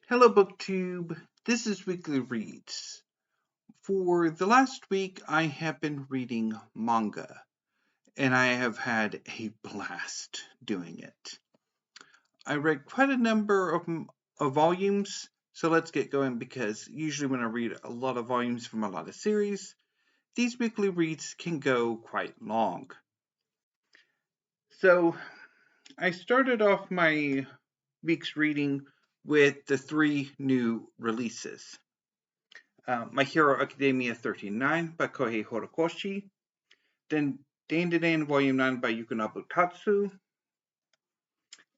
Hello, BookTube. This is Weekly Reads. For the last week, I have been reading manga, and I have had a blast doing it. I read quite a number of volumes, so let's get going because usually when I read a lot of volumes from a lot of series, these weekly reads can go quite long. So I started off my week's reading with the three new releases. My Hero Academia 39 by Kohei Horikoshi, then Dandadan Volume 9 by Yukinobu Tatsu,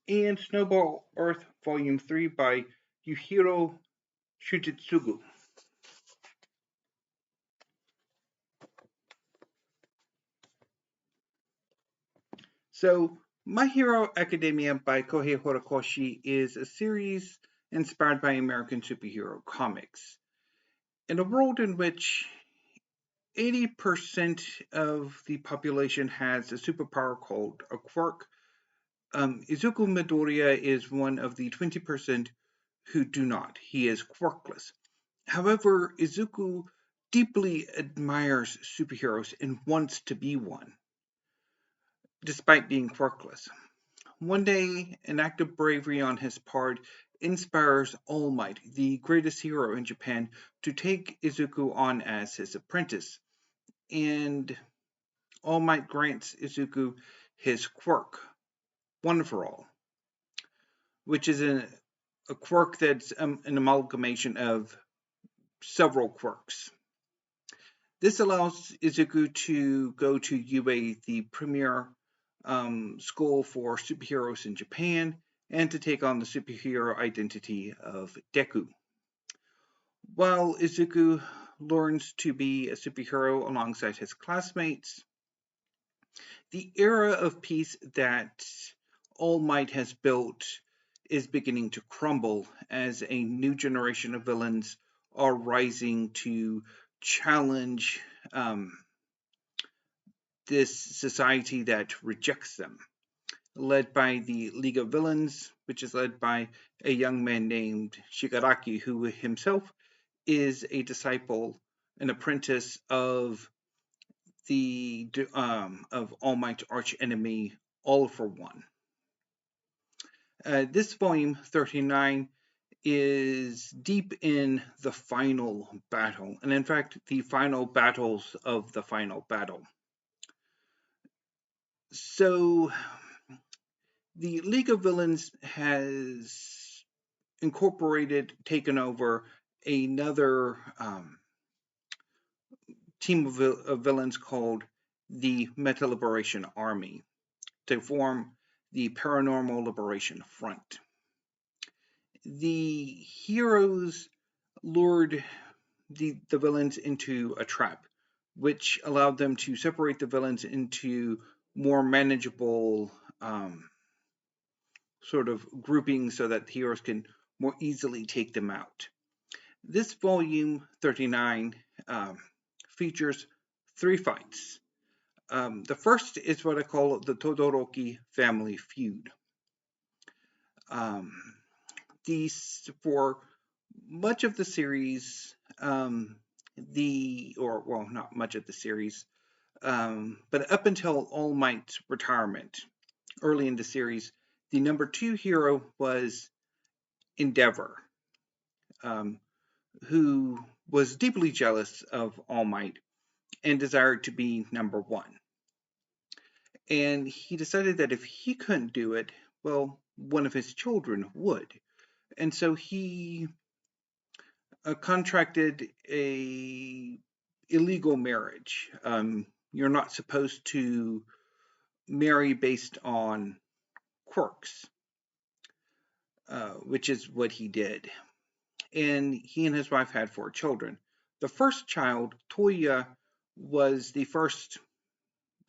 and Snowball Earth Volume 3 by Yuhiro Tsujitsugu. So, My Hero Academia by Kohei Horikoshi is a series inspired by American superhero comics. In a world in which 80% of the population has a superpower called a quirk, Izuku Midoriya is one of the 20% who do not. He is quirkless. However, Izuku deeply admires superheroes and wants to be one, despite being quirkless. One day, an act of bravery on his part inspires All Might, the greatest hero in Japan, to take Izuku on as his apprentice. And All Might grants Izuku his quirk, One for All, which is a quirk that's an amalgamation of several quirks. This allows Izuku to go to UA, the premier school for superheroes in Japan, and to take on the superhero identity of Deku. While Izuku learns to be a superhero alongside his classmates, the era of peace that All Might has built is beginning to crumble as a new generation of villains are rising to challenge this society that rejects them, led by the League of Villains, which is led by a young man named Shigaraki, who himself is a disciple, an apprentice of the of All Might's archenemy, All for One. This volume 39 is deep in the final battle, and in fact, the final battles of the final battle. So, the League of Villains has taken over another team of villains called the Meta Liberation Army to form the Paranormal Liberation Front. The heroes lured the villains into a trap, which allowed them to separate the villains into more manageable sort of groupings so that the heroes can more easily take them out. This volume 39 features three fights. The first is what I call the Todoroki family feud. For much of the series, not much of the series, but up until All Might's retirement, early in the series, the number 2 hero was Endeavor, who was deeply jealous of All Might and desired to be number 1. And he decided that if he couldn't do it, well, one of his children would. And so he contracted a illegal marriage. You're not supposed to marry based on quirks, which is what he did. And he and his wife had 4 children. The first child, Toya, was the first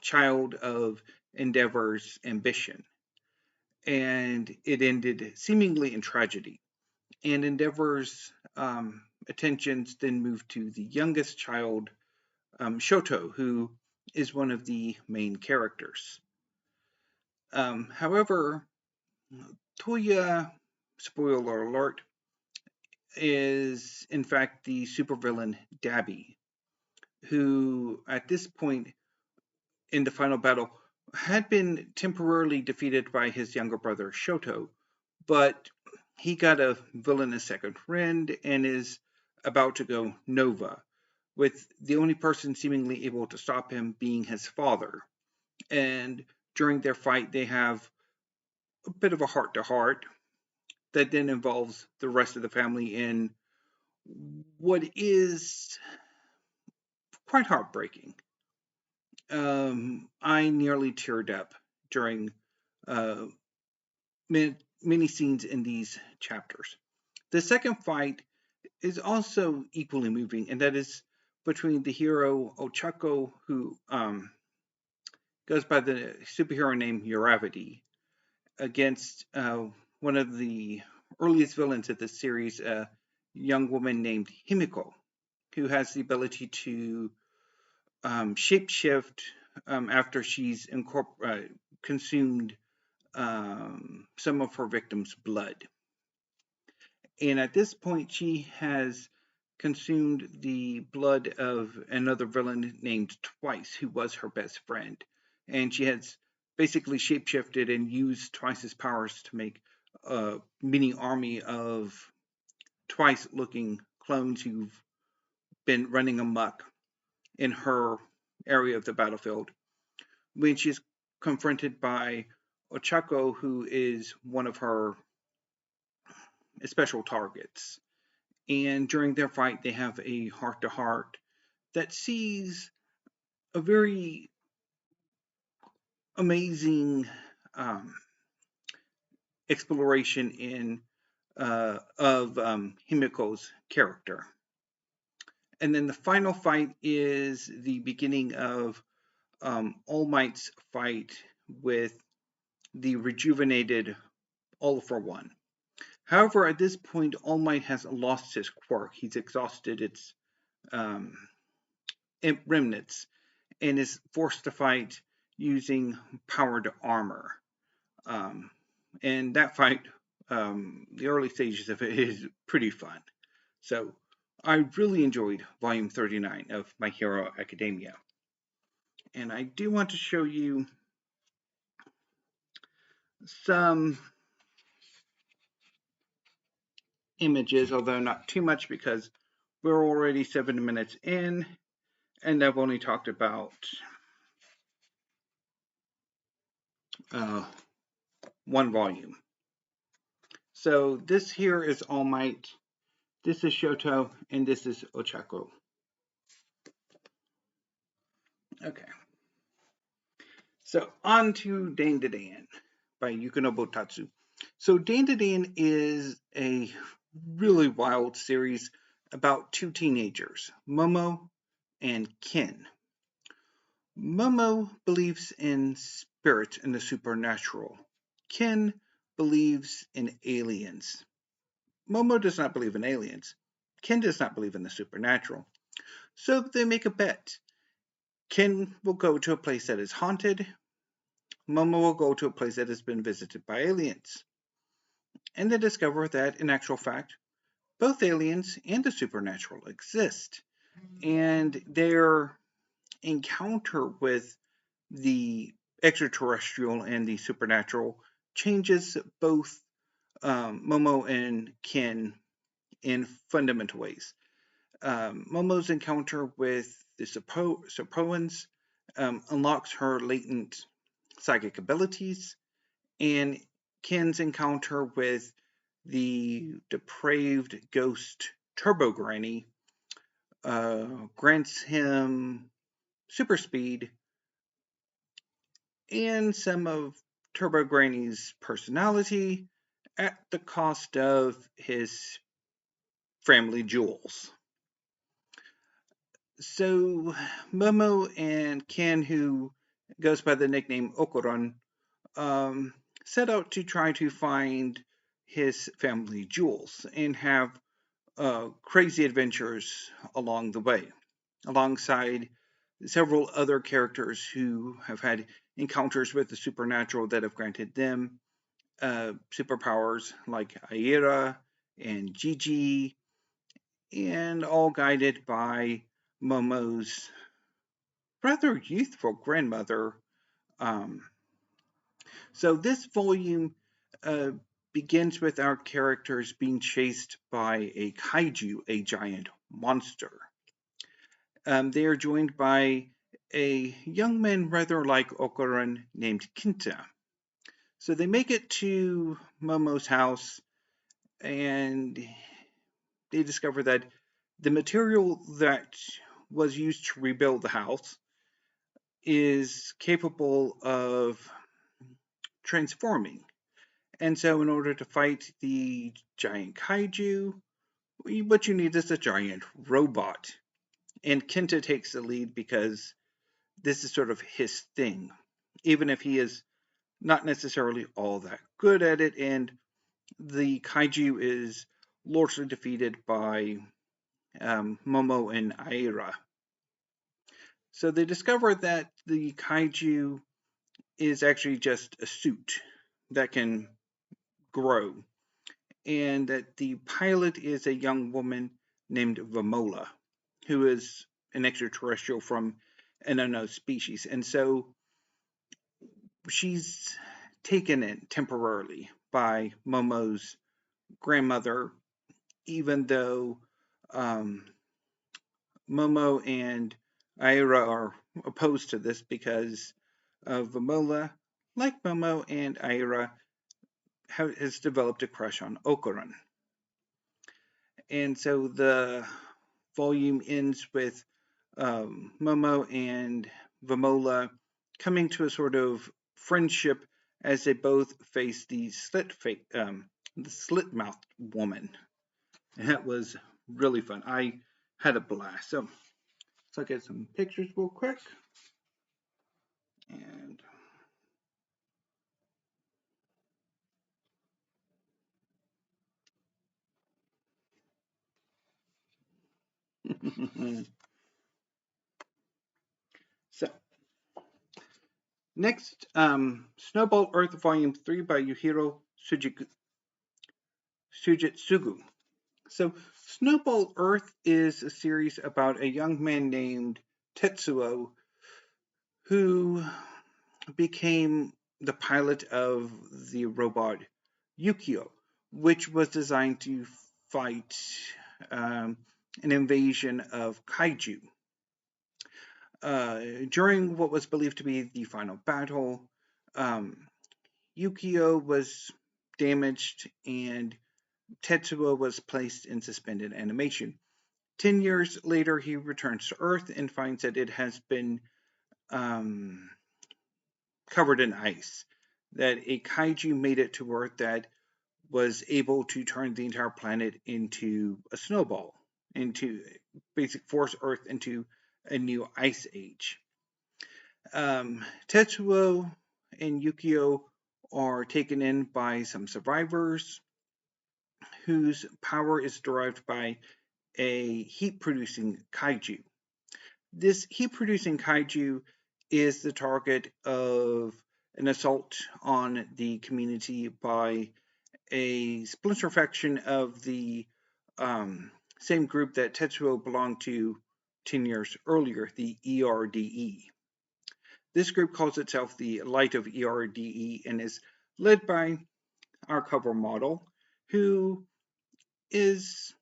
child of Endeavor's ambition, and it ended seemingly in tragedy. And Endeavor's attentions then moved to the youngest child, Shoto, who is one of the main characters. However, Toya, spoiler alert, is in fact the supervillain Dabi, who at this point in the final battle had been temporarily defeated by his younger brother Shoto, but he got a villainous second wind and is about to go Nova, with the only person seemingly able to stop him being his father. And during their fight, they have a bit of a heart to heart that then involves the rest of the family in what is quite heartbreaking. I nearly teared up during uh, many scenes in these chapters. The second fight is also equally moving, and that is between the hero Ochako, who goes by the superhero name Uravity, against one of the earliest villains of the series, a young woman named Himiko, who has the ability to shapeshift after she's consumed some of her victim's blood. And at this point, she has consumed the blood of another villain named Twice, who was her best friend. And she has basically shapeshifted and used Twice's powers to make a mini army of Twice looking clones who've been running amok in her area of the battlefield. When she's confronted by Ochako, who is one of her special targets. And during their fight, they have a heart to heart that sees a very amazing exploration of Himiko's character. And then the final fight is the beginning of All Might's fight with the rejuvenated All for One. However, at this point, All Might has lost his quirk. He's exhausted its remnants and is forced to fight using powered armor. And that fight, the early stages of it is pretty fun. So I really enjoyed Volume 39 of My Hero Academia. And I do want to show you some images, although not too much because we're already 7 minutes in and I've only talked about one volume. So this here is All Might, this is Shoto, and this is Ochako. Okay. So on to Dandadan by Yukinobu Tatsu. So Dandadan is a really wild series about two teenagers, Momo and Ken. Momo believes in spirits and the supernatural. Ken believes in aliens. Momo does not believe in aliens. Ken does not believe in the supernatural. So they make a bet. Ken will go to a place that is haunted. Momo will go to a place that has been visited by aliens. And they discover that, in actual fact, both aliens and the supernatural exist. And their encounter with the extraterrestrial and the supernatural changes both Momo and Ken in fundamental ways. Momo's encounter with the Sapoans unlocks her latent psychic abilities, and Ken's encounter with the depraved ghost Turbo Granny grants him super speed and some of Turbo Granny's personality at the cost of his family jewels. So Momo and Ken, who goes by the nickname Okuron, set out to try to find his family jewels and have crazy adventures along the way, alongside several other characters who have had encounters with the supernatural that have granted them superpowers like Aira and Gigi and all guided by Momo's rather youthful grandmother. Um, so this volume uh, begins with our characters being chased by a kaiju, a giant monster. They are joined by a young man rather like Okuran named Kinta. So they make it to Momo's house and they discover that the material that was used to rebuild the house is capable of transforming. And so, in order to fight the giant kaiju, what you need is a giant robot. And Kenta takes the lead because this is sort of his thing, even if he is not necessarily all that good at it. And the kaiju is largely defeated by Momo and Aira. So they discover that the kaiju is actually just a suit that can grow, and that the pilot is a young woman named Vamola, who is an extraterrestrial from an unknown species. And so she's taken in temporarily by Momo's grandmother, even though um, Momo and Aira are opposed to this because Vamola, like Momo and Aira, has developed a crush on Okuran. And so the volume ends with Momo and Vamola coming to a sort of friendship as they both face the slit-mouthed woman. And that was really fun. I had a blast. So let's look at some pictures real quick. And so next, Snowball Earth Volume 3 by Yuhiro Tsujitsugu. So Snowball Earth is a series about a young man named Tetsuo who became the pilot of the robot Yukio, which was designed to fight an invasion of kaiju. During what was believed to be the final battle, Yukio was damaged and Tetsuo was placed in suspended animation. 10 years later, he returns to Earth and finds that it has been covered in ice, that a kaiju made it to Earth that was able to turn the entire planet into a snowball, into basic force Earth into a new ice age. Tetsuo and Yukio are taken in by some survivors whose power is derived by a heat-producing kaiju. This heat-producing kaiju is the target of an assault on the community by a splinter faction of the same group that Tetsuo belonged to 10 years earlier, the ERDE. This group calls itself the Light of ERDE and is led by our cover model, who is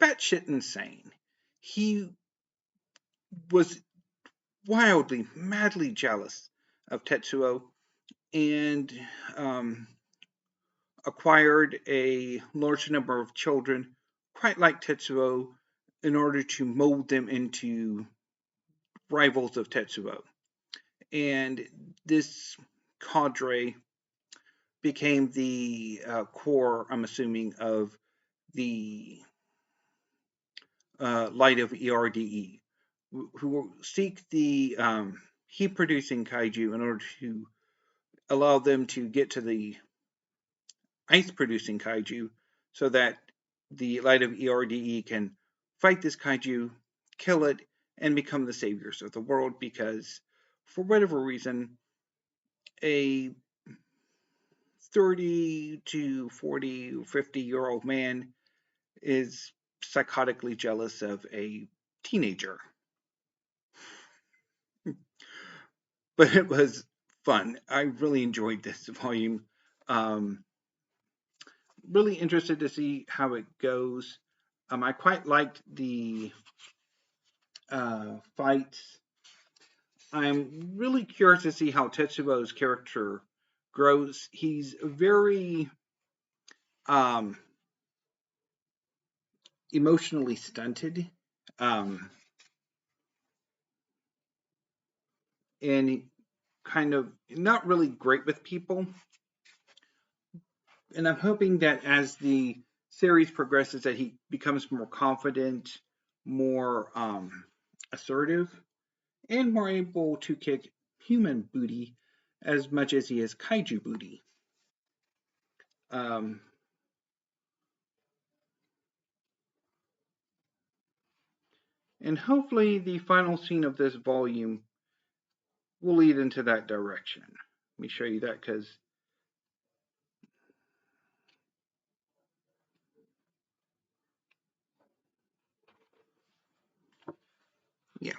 batshit insane. He was wildly, madly jealous of Tetsuo and acquired a large number of children, quite like Tetsuo, in order to mold them into rivals of Tetsuo. And this cadre became the core, I'm assuming, of the Light of ERDE, who will seek the heat-producing kaiju in order to allow them to get to the ice-producing kaiju so that the Light of ERDE can fight this kaiju, kill it, and become the saviors of the world because, for whatever reason, a 30 to 40, 50-year-old man is psychotically jealous of a teenager. But it was fun. I really enjoyed this volume. Um, really interested to see how it goes. I quite liked the fights. I'm really curious to see how Tetsuo's character grows. He's very um, emotionally stunted, um, and kind of not really great with people. And I'm hoping that as the series progresses, that he becomes more confident, more assertive, and more able to kick human booty as much as he is kaiju booty. Um, and hopefully, the final scene of this volume will lead into that direction. Let me show you that because, yeah.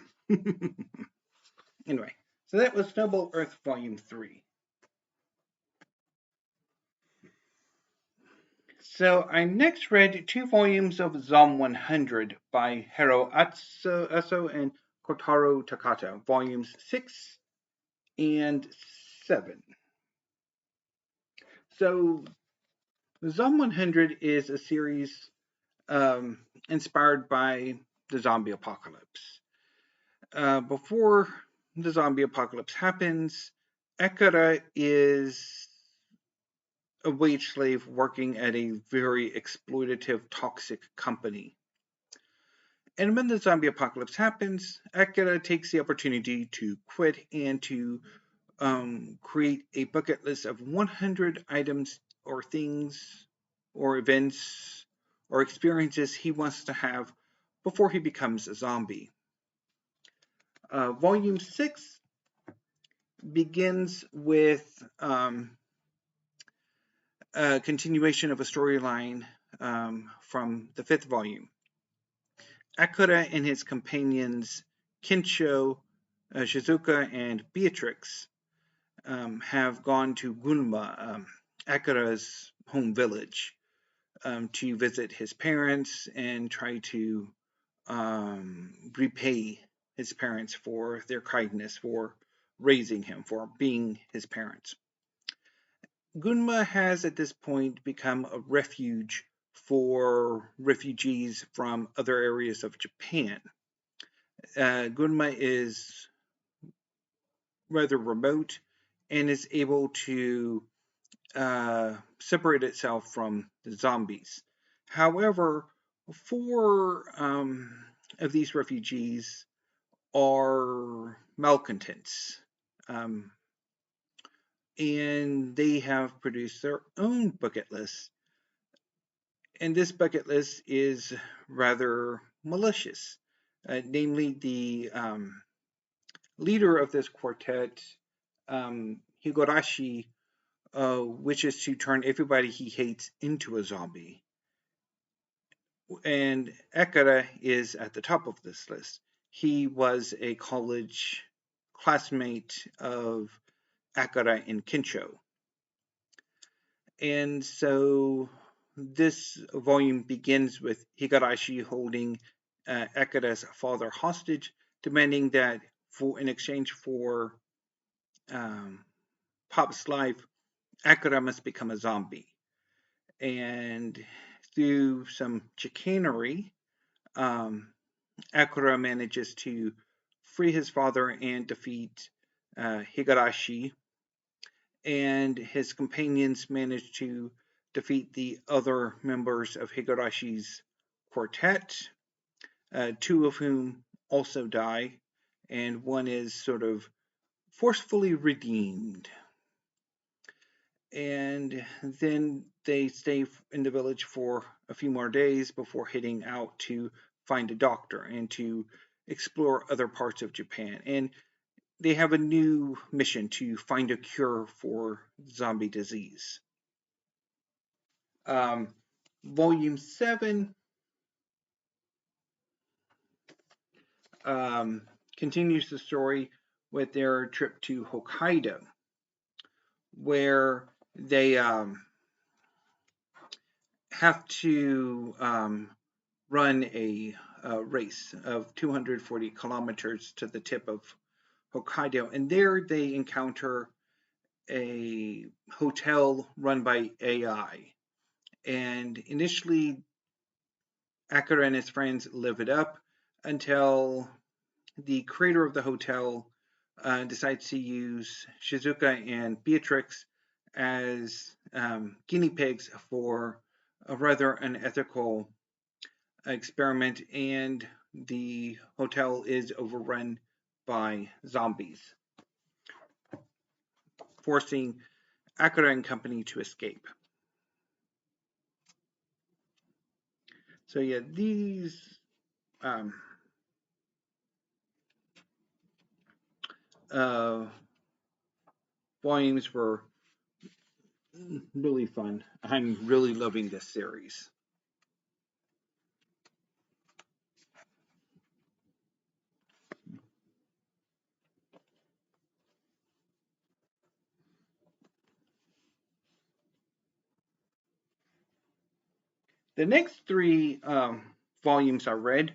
Anyway, so that was Snowball Earth Volume 3. So I next read 2 volumes of Zom 100 by Haro Aso and Kotaro Takata, volumes 6 and 7. So Zom 100 is a series inspired by the zombie apocalypse. Before the zombie apocalypse happens, Ekara is a wage slave working at a very exploitative, toxic company. And when the zombie apocalypse happens, Akira takes the opportunity to quit and to create a bucket list of 100 items or things or events or experiences he wants to have before he becomes a zombie. Volume 6 begins with a continuation of a storyline from the 5th volume. Akira and his companions Kincho, Shizuka, and Beatrix have gone to Gunma, Akira's home village, to visit his parents and try to repay his parents for their kindness, for raising him, for being his parents. Gunma has at this point become a refuge for refugees from other areas of Japan. Gunma is rather remote and is able to separate itself from the zombies. However, 4 of these refugees are malcontents, and they have produced their own bucket list. And this bucket list is rather malicious. Namely, the leader of this quartet, Higurashi, wishes to turn everybody he hates into a zombie. And Ekara is at the top of this list. He was a college classmate of Akira and Kincho. And so this volume begins with Higurashi holding Akira's father hostage, demanding that in exchange for Pop's life, Akira must become a zombie. And through some chicanery, Akira manages to free his father and defeat Higurashi, and his companions manage to defeat the other members of Higurashi's quartet, 2 of whom also die, and one is sort of forcefully redeemed. And then they stay in the village for a few more days before heading out to find a doctor and to explore other parts of Japan. And they have a new mission to find a cure for zombie disease. Volume 7 continues the story with their trip to Hokkaido, where they have to run a race of 240 kilometers to the tip of Hokkaido, and there they encounter a hotel run by AI. And initially, Akira and his friends live it up until the creator of the hotel decides to use Shizuka and Beatrix as guinea pigs for a rather unethical experiment, and the hotel is overrun by zombies, forcing Akira and company to escape. So yeah, these volumes were really fun. I'm really loving this series. The next three volumes I read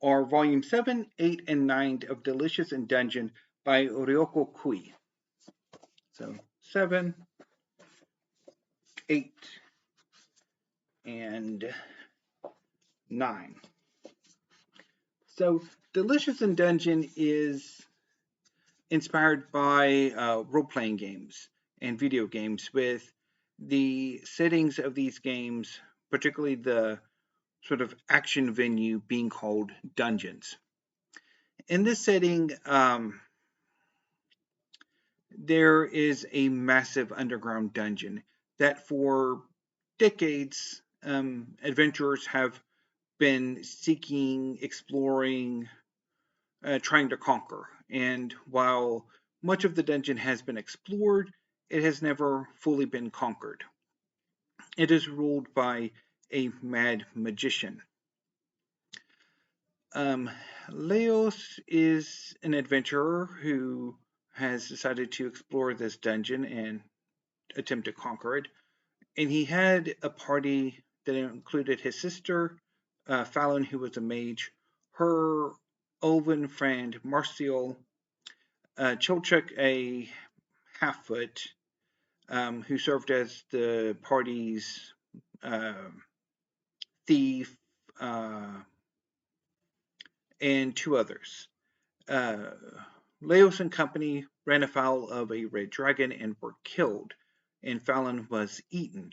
are Volume 7, 8, and 9 of Delicious in Dungeon by Ryoko Kui. So 7, 8, and 9. So Delicious in Dungeon is inspired by role-playing games and video games, with the settings of these games, particularly the sort of action venue, being called dungeons. In this setting, there is a massive underground dungeon that for decades adventurers have been seeking, exploring, trying to conquer. And while much of the dungeon has been explored, it has never fully been conquered. It is ruled by a mad magician. Leos is an adventurer who has decided to explore this dungeon and attempt to conquer it. And he had a party that included his sister, Fallon, who was a mage, her elven friend, Marcial, Chilchuk, a half-foot, who served as the party's thief, and two others. Leos and company ran afoul of a red dragon and were killed, and Fallon was eaten.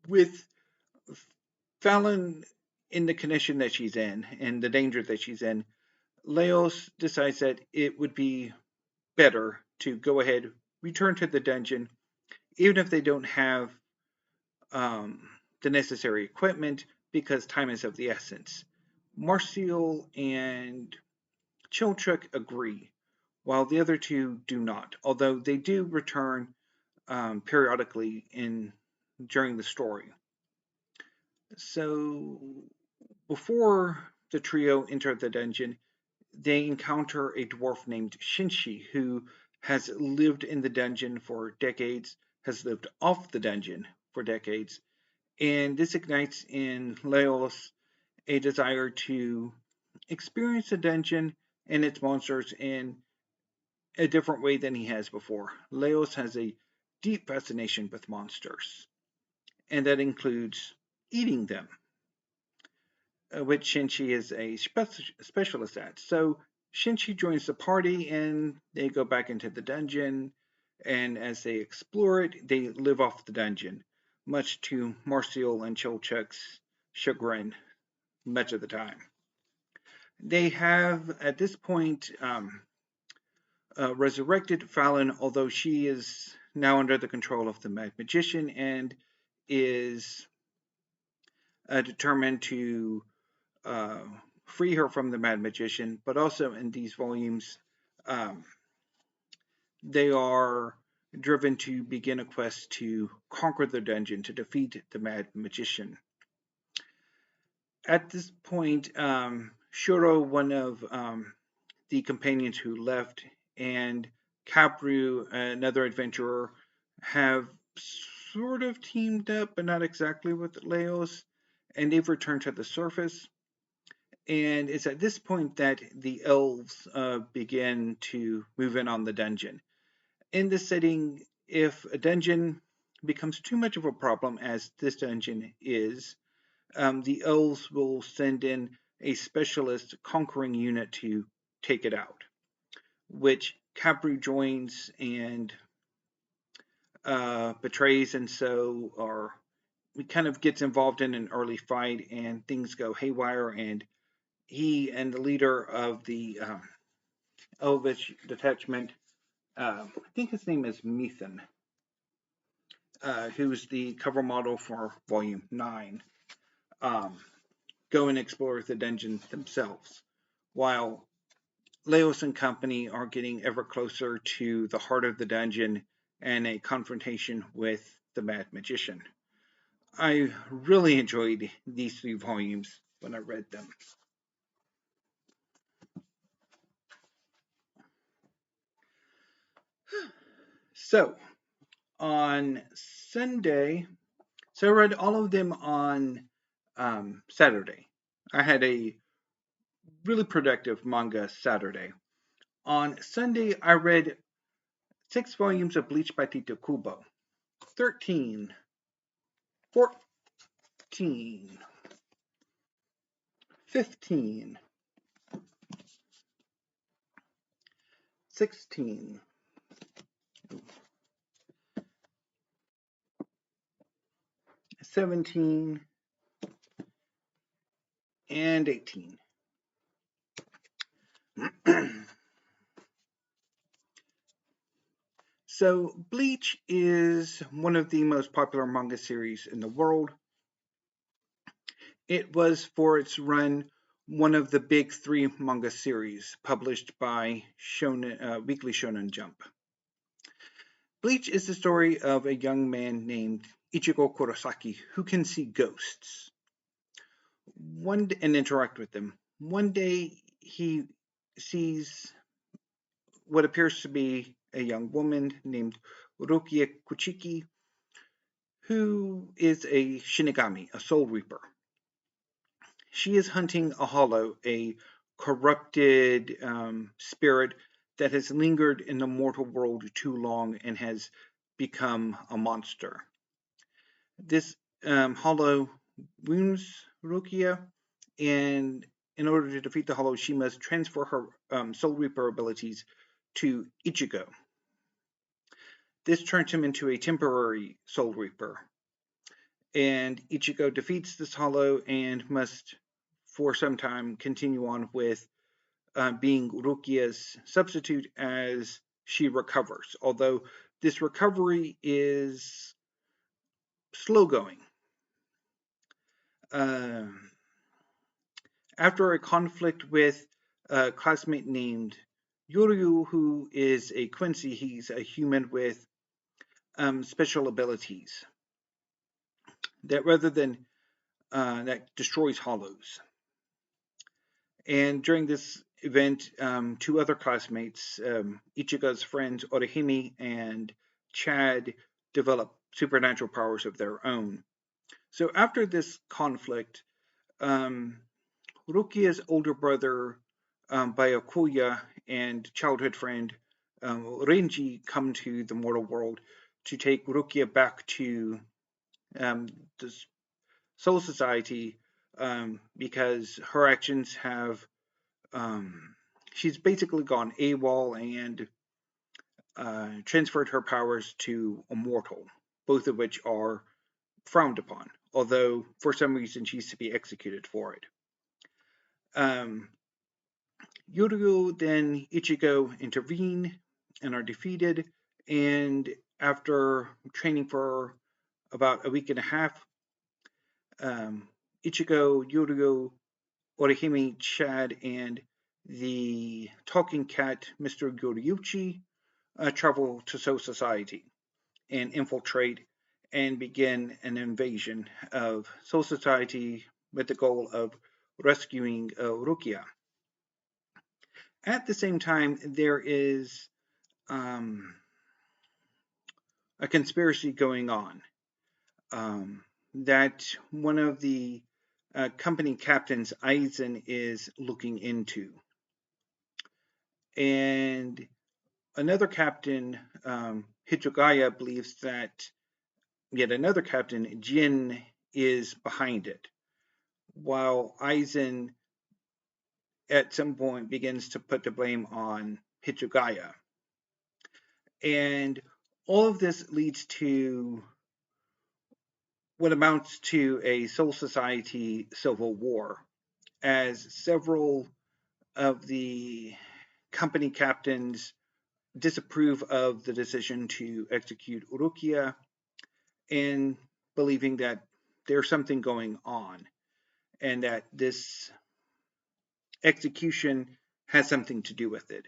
With Fallon in the condition that she's in and the danger that she's in, Leos decides that it would be better to go ahead, return to the dungeon, even if they don't have the necessary equipment, because time is of the essence. Marcial and Chilchuk agree, while the other two do not, although they do return periodically during the story. So before the trio enter the dungeon, they encounter a dwarf named Shinshi, who has lived in the dungeon for decades, has lived off the dungeon for decades, and this ignites in Leos a desire to experience the dungeon and its monsters in a different way than he has before. Leos has a deep fascination with monsters, and that includes eating them, which Shinchi is a specialist at. So Shinchi joins the party and they go back into the dungeon, and as they explore it, they live off the dungeon, much to Marcial and Chilchuk's chagrin much of the time. They have, at this point, resurrected Fallon, although she is now under the control of the Mad Magician and is determined to free her from the Mad Magician. But also in these volumes, they are driven to begin a quest to conquer the dungeon, to defeat the Mad Magician. At this point, Shuro, one of the companions who left, and Capru, another adventurer, have sort of teamed up, but not exactly with Leos, and they've returned to the surface. And it's at this point that the elves begin to move in on the dungeon. In this setting, if a dungeon becomes too much of a problem, as this dungeon is, the elves will send in a specialist conquering unit to take it out, which Capru joins and betrays, and so or he kind of gets involved in an early fight, and things go haywire, and he and the leader of the Elvish detachment, I think his name is Methan, who's the cover model for Volume 9, um, go and explore the dungeon themselves, while Leos and company are getting ever closer to the heart of the dungeon and a confrontation with the Mad Magician. I really enjoyed these 3 volumes when I read them. So, on Sunday, so I read all of them on Saturday. I had a really productive manga Saturday. On Sunday, I read 6 volumes of Bleach by Tite Kubo. 13, 14, 15, 16, 17, and 18. So, Bleach is one of the most popular manga series in the world. It was, for its run, one of the big 3 manga series published by Weekly Shonen Jump. Bleach is the story of a young man named Ichigo Kurosaki who can see ghosts and interact with them. One day he sees what appears to be a young woman named Rukia Kuchiki, who is a Shinigami, a soul reaper. She is hunting a hollow, a corrupted spirit that has lingered in the mortal world too long and has become a monster. This hollow wounds Rukia, and in order to defeat the hollow, she must transfer her soul reaper abilities to Ichigo. This turns him into a temporary soul reaper, and Ichigo defeats this hollow and must, for some time, continue on with being Rukia's substitute as she recovers, although this recovery is slow going. After a conflict with a classmate named Yoryu, who is a Quincy, he's a human with special abilities that that destroys hollows. And during this event, 2 other classmates, Ichigo's friends Orihime and Chad, develop supernatural powers of their own. So after this conflict, Rukia's older brother, Byakuya, and childhood friend Renji come to the mortal world to take Rukia back to the Soul Society because her actions have she's basically gone AWOL and transferred her powers to a mortal, both of which are frowned upon, although for some reason she's to be executed for it. Yoryu then Ichigo intervene and are defeated, and after training for about a week and a half, Ichigo, Yoryu, Orihime, Chad, and the talking cat, Mr. Yoryuchi, travel to Soul Society and infiltrate and begin an invasion of Soul Society with the goal of rescuing Rukia. At the same time, there is a conspiracy going on that one of the company captains, Aizen, is looking into. And another captain, Hitsugaya, believes that yet another captain, Jin, is behind it, while Aizen at some point begins to put the blame on Hitsugaya. And all of this leads to what amounts to a Soul Society civil war, as several of the company captains disapprove of the decision to execute Urukia and believing that there's something going on and that this execution has something to do with it.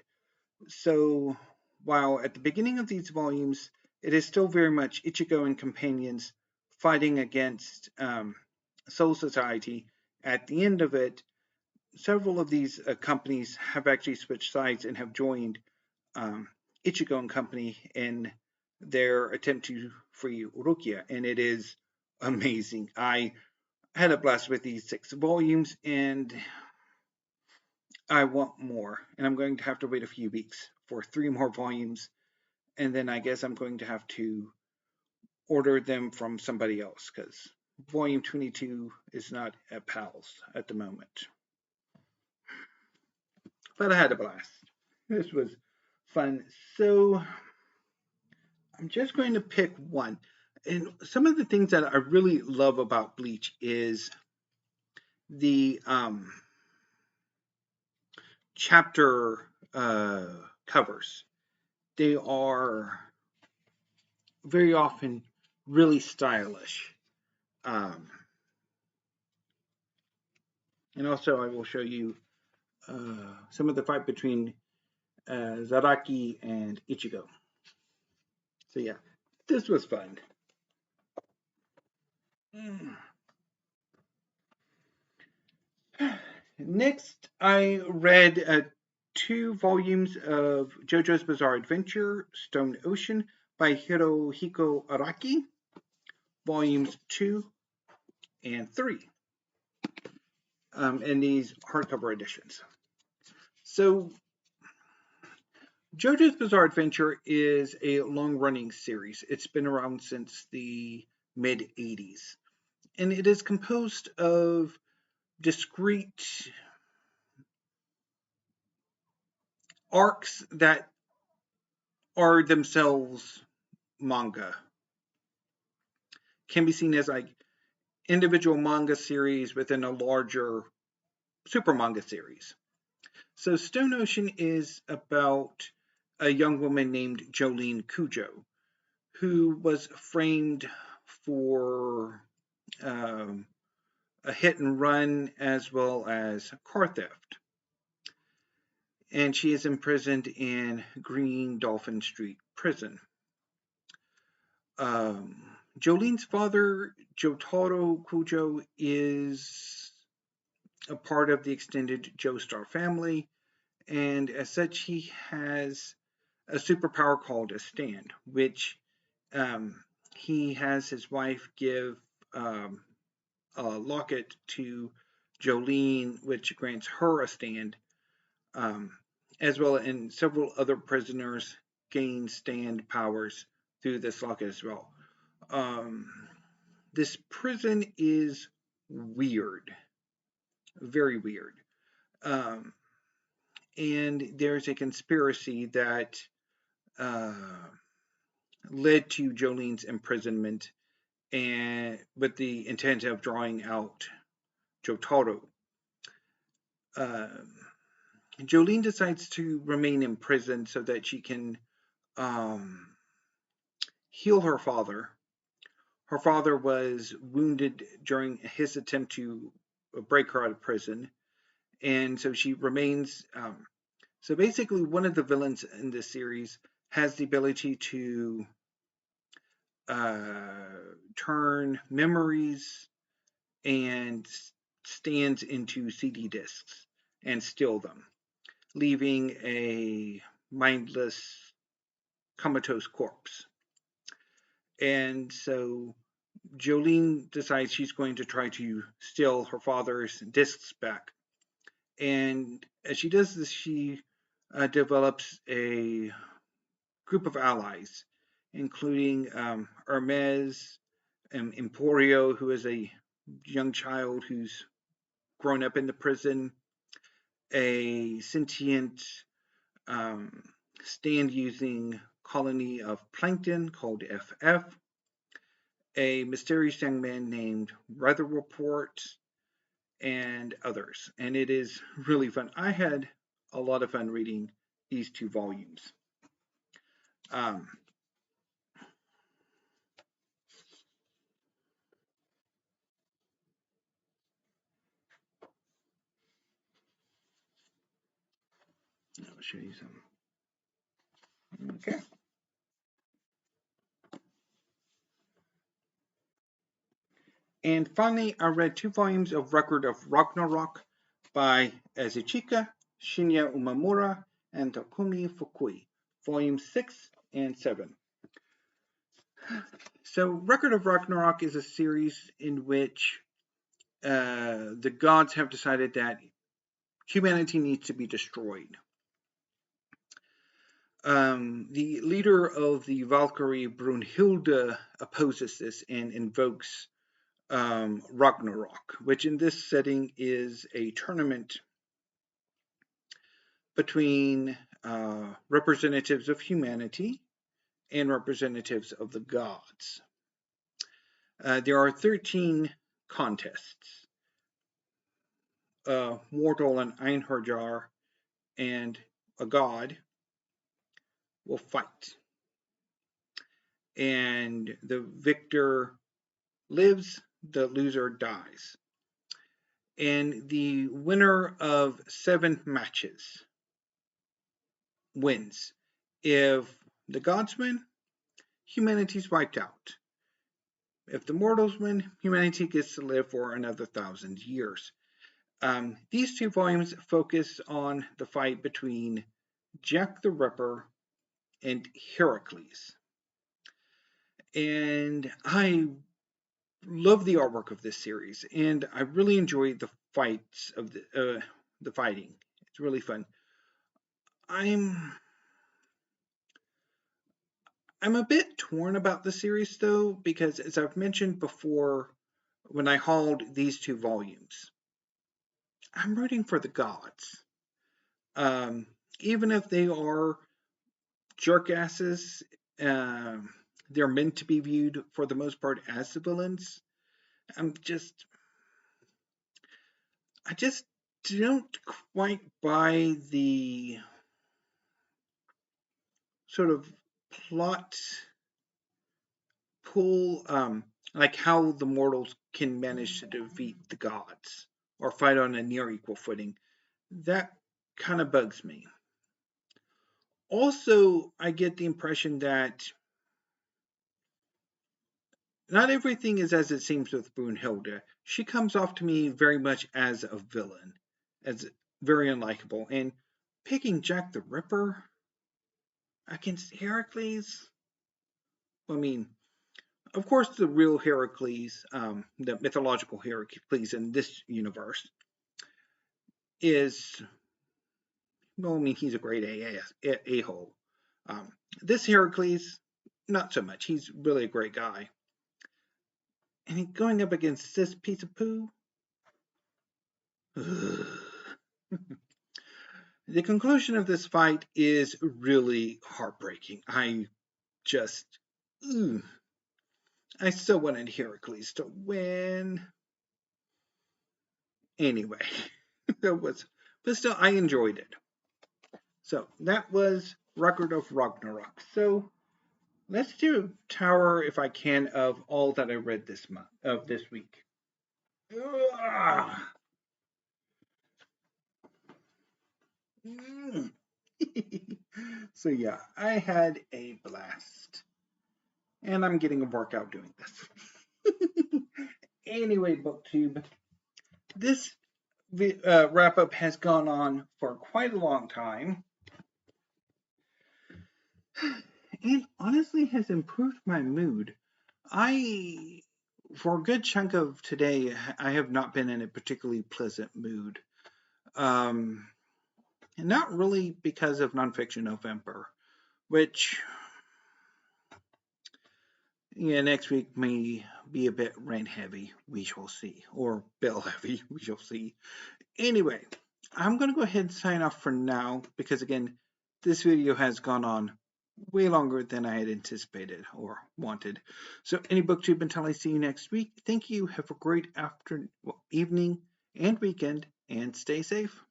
So while at the beginning of these volumes, it is still very much Ichigo and companions fighting against Soul Society, at the end of it, several of these companies have actually switched sides and have joined Ichigo and company in their attempt to free Urukia, and it is amazing. I had a blast with these 6 volumes, and I want more, and I'm going to have to wait a few weeks for 3 more volumes, and then I guess I'm going to have to order them from somebody else, because volume 22 is not at PALS at the moment. But I had a blast. This was fun. So I'm just going to pick one. And some of the things that I really love about Bleach is the chapter covers. They are very often really stylish. And also I will show you some of the fight between Zaraki and Ichigo. So yeah, this was fun. Next, I read 2 volumes of JoJo's Bizarre Adventure, Stone Ocean, by Hirohiko Araki, volumes 2 and 3, in these hardcover editions. So, JoJo's Bizarre Adventure is a long-running series. It's been around since the mid-80s, and it is composed of discrete arcs that are themselves manga. Can be seen as like individual manga series within a larger super manga series. So Stone Ocean is about a young woman named Jolene Kujo, who was framed for a hit and run as well as car theft. And she is imprisoned in Green Dolphin Street Prison. Jolene's father, Jotaro Kujo, is a part of the extended Joestar family, and as such, he has a superpower called a stand, which he has his wife give a locket to Jolene, which grants her a stand, as well as several other prisoners gain stand powers through this locket as well. This prison is weird, very weird. And there's a conspiracy that led to Jolene's imprisonment, and with the intent of drawing out Jotaro. Jolene decides to remain in prison so that she can heal her father. Her father was wounded during his attempt to break her out of prison, and so she remains. So basically, one of the villains in this series has the ability to turn memories and stands into CD discs and steal them, leaving a mindless, comatose corpse. And so Jolene decides she's going to try to steal her father's discs back. And as she does this, she develops a group of allies, including Hermes and Emporio, who is a young child who's grown up in the prison, a sentient stand-using colony of plankton called FF, a mysterious young man named Weather Report, and others. And it is really fun. I had a lot of fun reading these 2 volumes. I'll show you some. Okay. And finally, I read 2 volumes of Record of Ragnarok by Azychika, Shinya Umemura, and Takumi Fukui, volumes 6 and 7. So, Record of Ragnarok is a series in which the gods have decided that humanity needs to be destroyed. The leader of the Valkyrie, Brunhilde, opposes this and invokes Ragnarok, which in this setting is a tournament between representatives of humanity and representatives of the gods. There are 13 contests. Mortal and Einherjar and a god will fight. And the victor lives, the loser dies. And the winner of 7 matches wins. If the gods win, humanity's wiped out. If the mortals win, humanity gets to live for another 1,000 years. These 2 volumes focus on the fight between Jack the Ripper and Heracles. And I love the artwork of this series, and I really enjoyed the fights of the fighting. It's really fun. I'm a bit torn about the series though, because as I've mentioned before, when I hauled these 2 volumes, I'm rooting for the gods. Even if they are jerkasses, they're meant to be viewed for the most part as the villains. I just don't quite buy the sort of plot pull, like how the mortals can manage to defeat the gods or fight on a near equal footing. That kind of bugs me. Also, I get the impression that not everything is as it seems with Brunhilde. She comes off to me very much as a villain, as very unlikable. And picking Jack the Ripper against Heracles, I mean, of course, the real Heracles, the mythological Heracles in this universe, is, well, I mean, he's a great a-hole. This Heracles, not so much. He's really a great guy. And going up against this piece of poo? The conclusion of this fight is really heartbreaking. I still wanted Heracles to win. Anyway, but still, I enjoyed it. So that was Record of Ragnarok. So let's do a tower, if I can, of all that I read this week. So yeah, I had a blast. And I'm getting a workout doing this. Anyway, BookTube, this wrap-up has gone on for quite a long time. It honestly has improved my mood. For a good chunk of today, I have not been in a particularly pleasant mood. Not really because of Nonfiction November, which next week may be a bit rant heavy. We shall see. Or bill heavy. We shall see. Anyway, I'm going to go ahead and sign off for now because, again, this video has gone on way longer than I had anticipated or wanted. So, any booktube until I see you next week. Thank you. Have a great evening and weekend, and stay safe.